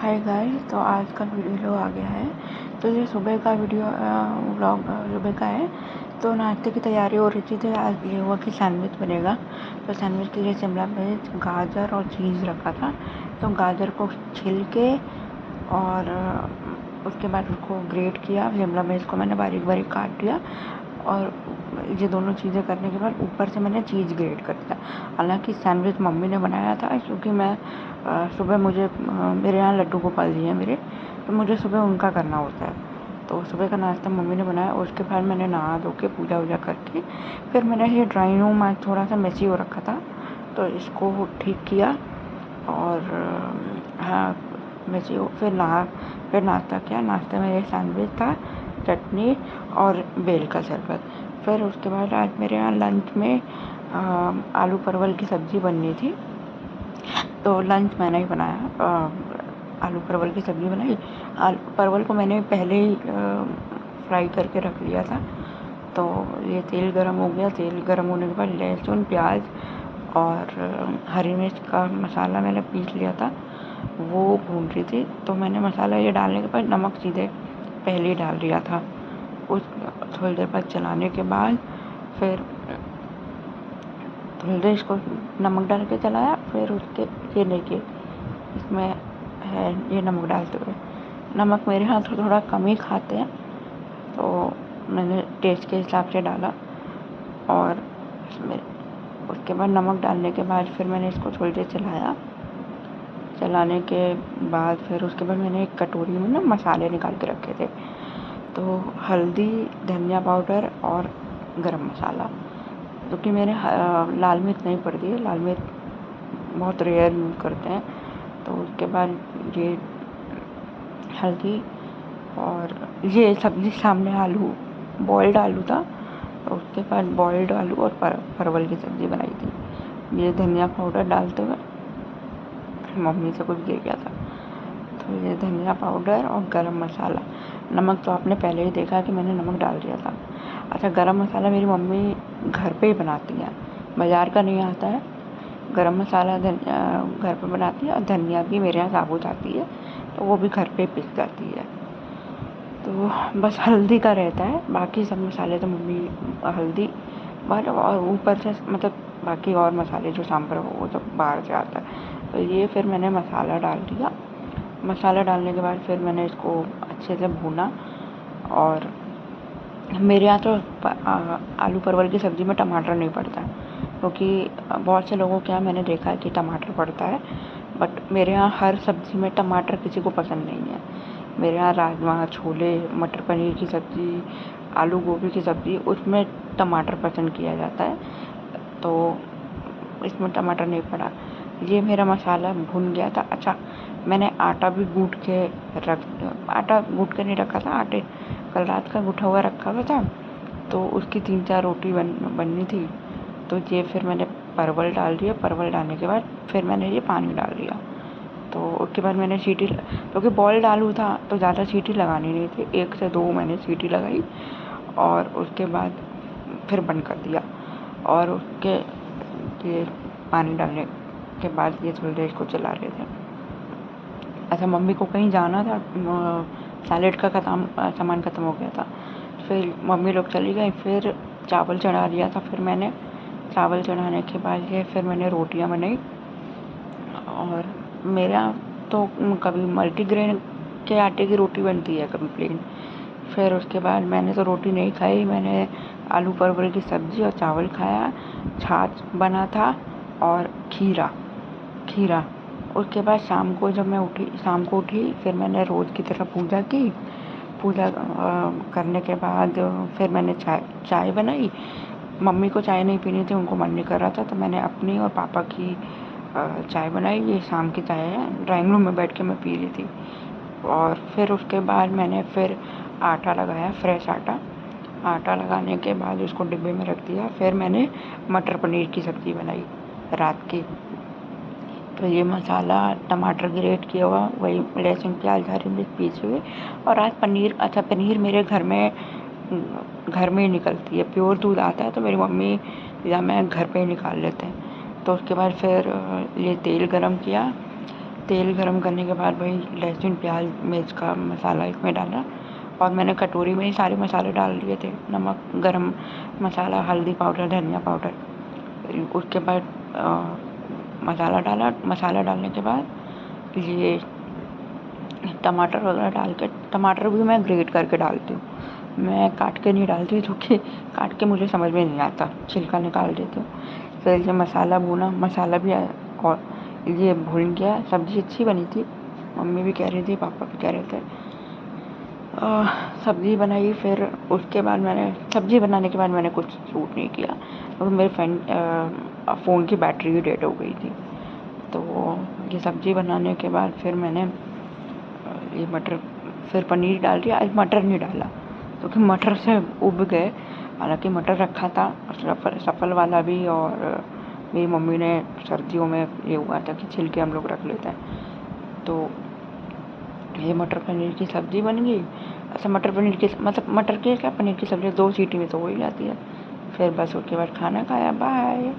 Hi guys, तो आज का वीडियो आ गया है। तो ये सुबह का वीडियो व्लॉग सुबह का है। तो नाश्ते की तैयारी हो रही थी। तो आज ये हुआ कि सैंडविच बनेगा। तो सैंडविच के लिए शिमला मिर्च, गाजर और चीज़ रखा था। तो गाजर को छिल के और उसके बाद उसको ग्रेट किया। शिमला मिर्च को मैंने बारीक बारीक काट दिया और ये दोनों चीज़ें करने के बाद ऊपर से मैंने चीज़ ग्रेट कर दिया। हालांकि सैंडविच मम्मी ने बनाया था, क्योंकि मैं सुबह मेरे यहाँ लड्डू गोपाल जी हैं मेरे, तो मुझे सुबह उनका करना होता है। तो सुबह का नाश्ता मम्मी ने बनाया। उसके बाद मैंने नहा धो के पूजा वूजा करके फिर मैंने ये ड्राइंग रूम आज थोड़ा सा मेसी हो रखा था, तो इसको ठीक किया। और हाँ, मेसी हो फिर नाश्ता किया। नाश्ते में ये सैंडविच था, चटनी और बेल का शरबत। फिर उसके बाद आज मेरे यहाँ लंच में आलू परवल की सब्ज़ी बननी थी, तो लंच मैंने ही बनाया। आलू परवल की सब्ज़ी बनाई। आलू परवल को मैंने पहले ही फ्राई करके रख लिया था। तो ये तेल गरम हो गया। तेल गरम होने के बाद लहसुन, प्याज और हरी मिर्च का मसाला मैंने पीस लिया था, वो भून रही थी। तो मैंने मसाला ये डालने के बाद नमक सीधे पहले ही डाल दिया था। उस थोड़ी देर बाद चलाने के बाद फिर थोड़ी देर इसको नमक डाल के चलाया। फिर उसके ये देखिए, इसमें है ये नमक डालते हुए। नमक मेरे यहाँ तो थोड़ा कम ही खाते हैं, तो मैंने टेस्ट के हिसाब से डाला। और इसमें उसके बाद नमक डालने के बाद फिर मैंने इसको थोड़ी देर चलाया। चलाने के बाद फिर उसके बाद मैंने एक कटोरी में ना मसाले निकाल के रखे थे। तो हल्दी, धनिया पाउडर और गरम मसाला, क्योंकि मैंने लाल मिर्च नहीं पड़ती है, लाल मिर्च बहुत रेयर यूज़ करते हैं। तो उसके बाद ये हल्दी और ये सब्ज़ी सामने आलू, बॉइल्ड आलू था, तो उसके बाद बॉइल्ड आलू और परवल की सब्ज़ी बनाई थी। ये धनिया पाउडर डालते हुए मम्मी से कुछ गिर गया था। तो ये धनिया पाउडर और गरम मसाला। नमक तो आपने पहले ही देखा कि मैंने नमक डाल दिया था। अच्छा, गरम मसाला मेरी मम्मी घर पे ही बनाती है, बाज़ार का नहीं आता है। गरम मसाला घर पे बनाती है, और धनिया भी मेरे यहाँ साबुत आती है, तो वो भी घर पे पिस जाती है। तो बस हल्दी का रहता है, बाकी सब मसाले तो मम्मी हल्दी और ऊपर से मतलब बाकी और मसाले जो सांभर वो तो बाहर से आता है। तो ये फिर मैंने मसाला डाल दिया। मसाला डालने के बाद फिर मैंने इसको अच्छे से भूना। और मेरे यहाँ तो आलू परवल की सब्ज़ी में टमाटर नहीं पड़ता, क्योंकि बहुत से लोगों के यहाँ मैंने देखा है कि टमाटर पड़ता है, बट मेरे यहाँ हर सब्ज़ी में टमाटर किसी को पसंद नहीं है। मेरे यहाँ राजमा, छोले, मटर पनीर की सब्ज़ी, आलू गोभी की सब्ज़ी, उसमें टमाटर पसंद किया जाता है, तो इसमें टमाटर नहीं पड़ा। ये मेरा मसाला भुन गया था। अच्छा, मैंने आटा भी गूँथ के आटा गूँथ के नहीं रखा था, आटे कल रात का गूँथा हुआ रखा हुआ था, तो उसकी 3-4 रोटी बननी थी। तो ये फिर मैंने परवल डाल दिया। परवल डालने के बाद फिर मैंने ये पानी डाल दिया। तो उसके बाद मैंने सीटी, क्योंकि बॉइल्ड आलू था तो ज़्यादा सीटी लगानी नहीं थी, 1 से 2 मैंने सीटी लगाई और उसके बाद फिर बंद कर दिया। और उसके ये पानी डालने के बाद ये थोड़ी देर इसको चला रहे थे। अच्छा, मम्मी को कहीं जाना था, सैलेड का सामान ख़त्म हो गया था, फिर मम्मी लोग चली गई। फिर चावल चढ़ा दिया था। फिर मैंने चावल चढ़ाने के बाद ये फिर मैंने रोटियां बनाई। और मेरा तो कभी मल्टीग्रेन के आटे की रोटी बनती है, कभी प्लेन। फिर उसके बाद मैंने तो रोटी नहीं खाई, मैंने आलू परवल की सब्ज़ी और चावल खाया। छाछ बना था और खीरा। उसके बाद शाम को उठी, फिर मैंने रोज़ की तरह पूजा की। पूजा करने के बाद फिर मैंने चाय बनाई। मम्मी को चाय नहीं पीनी थी, उनको मन नहीं कर रहा था, तो मैंने अपनी और पापा की चाय बनाई। ये शाम की चाय है, ड्राइंग रूम में बैठ के मैं पी रही थी। और फिर उसके बाद मैंने फिर आटा लगाया, फ्रेश आटा लगाने के बाद उसको डिब्बे में रख दिया। फिर मैंने मटर पनीर की सब्ज़ी बनाई रात की। तो ये मसाला, टमाटर ग्रेट किया हुआ, वही लहसुन, प्याज, हरी मिर्च पीसे हुए। और आज पनीर मेरे घर में ही निकलती है। प्योर दूध आता है, तो मेरी मम्मी या मैं घर पे ही निकाल लेते हैं। तो उसके बाद फिर ये तेल गरम किया। तेल गरम करने के बाद भाई लहसुन प्याज मिर्च का मसाला इसमें डाला और मैंने कटोरी में ही सारे मसाले डाल दिए थे, नमक, गरम मसाला, हल्दी पाउडर, धनिया पाउडर। उसके बाद मसाला डाला। मसाला डालने के बाद ये टमाटर वगैरह डाल के, टमाटर भी मैं ग्रेट करके डालती हूँ, मैं काट के नहीं डालती क्योंकि काट के मुझे समझ में नहीं आता, छिलका निकाल देती हूँ। फिर ये मसाला भुना, मसाला भी और ये भून गया। सब्ज़ी अच्छी बनी थी, मम्मी भी कह रही थी, पापा भी कह रहे थे। सब्ज़ी बनाई। फिर उसके बाद मैंने सब्ज़ी बनाने के बाद मैंने कुछ शूट नहीं किया और मेरे फ्रेंड फ़ोन की बैटरी भी डेड हो गई थी। तो ये सब्ज़ी बनाने के बाद फिर मैंने ये मटर, फिर पनीर डाल दिया। आज मटर नहीं डाला क्योंकि मटर से उब गए, हालांकि मटर रखा था सफल वाला भी, और मेरी मम्मी ने सर्दियों में ये हुआ था कि छिलके हम लोग रख लेते हैं। तो ये मटर पनीर की सब्ज़ी बन गई। अच्छा, मटर पनीर की मतलब मटर की क्या, पनीर की सब्ज़ी 2 सीटी में तो हो ही जाती है। फिर बस उसके बाद खाना खाया। बाय।